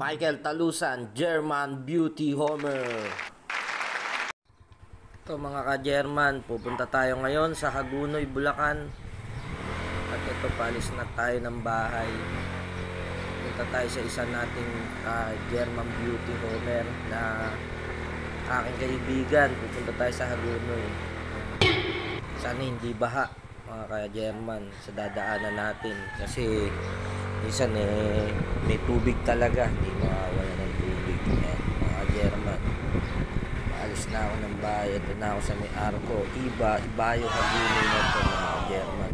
Michael Talusan, German Beauty Homer. Ito mga ka-German, pupunta tayo ngayon sa Hagunoy, Bulacan. At ito, palis na tayo ng bahay. Punta tayo sa isa nating German Beauty Homer na aking kaibigan. Pupunta tayo sa Hagunoy. Sana hindi baha mga ka-German sa dadaanan natin. Kasi minsan may tubig talaga. Hindi mawawala ng tubig. Ayan, mga ka-German. Alis na ako ng bahay. Ito na ako sa may arko. Ibayo Hagunoy na ito mga ka-German.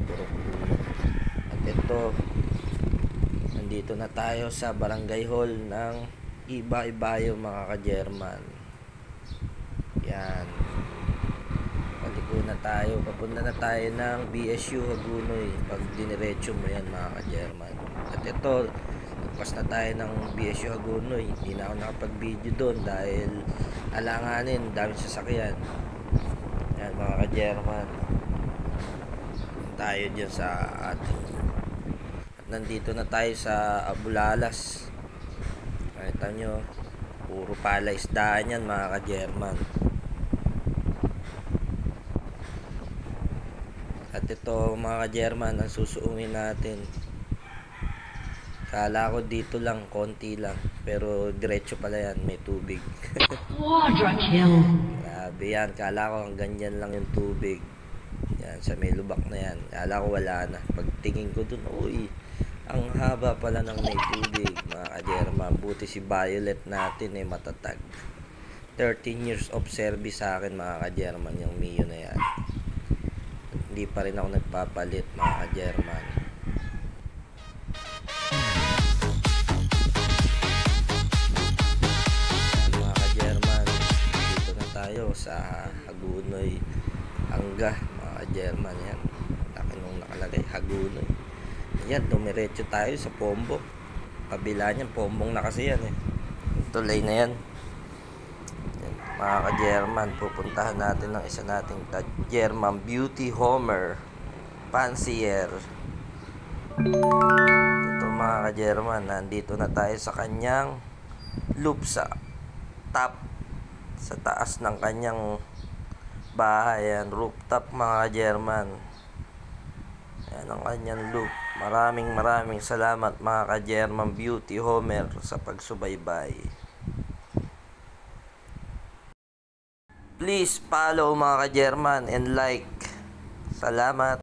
At ito, nandito na tayo sa barangay hall ng Ibayo mga ka-German. Yan. Paliko na tayo. Papunta na tayo ng BSU Hagunoy. Pag diniretso mo yan mga ka-German. At ito, nagpas na tayo ng BSU Hagunoy. Hindi na ako nakapag-video doon dahil alanganin, daming sasakyan. Yan mga ka-German. Tayo dyan sa ating. At nandito na tayo sa Abulalas. Nakita nyo, puro pala isdaan yan mga ka-German. At ito mga ka-German, ang susuungin natin. Kala ko dito lang, konti lang. Pero diretso pala yan, may tubig. Quadra kill. Grabe yan, kala ko hanggang ganyan lang yung tubig. Yan, sa may lubak na yan. Kala ko wala na. Pagtingin ko dun, uy, ang haba pala ng may tubig mga ka-German. Buti si Violet natin matatag. 13 years of service sa akin mga ka-German, yung Mio na yan. Hindi pa rin ako nagpapalit mga ka-German. Mga ka-German, dito na tayo sa Hagunoy Angga mga ka-German. Yan, laki nung nakalagay Hagunoy. Yan, dumiretso tayo sa Pombo. Kabila niyan, Pombong na kasi yan Tulay na yan. Mga ka-German, pupuntahan natin ng isa nating German Beauty Homer Fancier. Ito mga ka-German, nandito na tayo sa kanyang loop sa top, sa taas ng kanyang bahay. Yan, rooftop mga ka-German. Yan ang kanyang loop. Maraming salamat mga ka-German Beauty Homer sa pagsubaybay. Please follow mga ka-German and like. Salamat.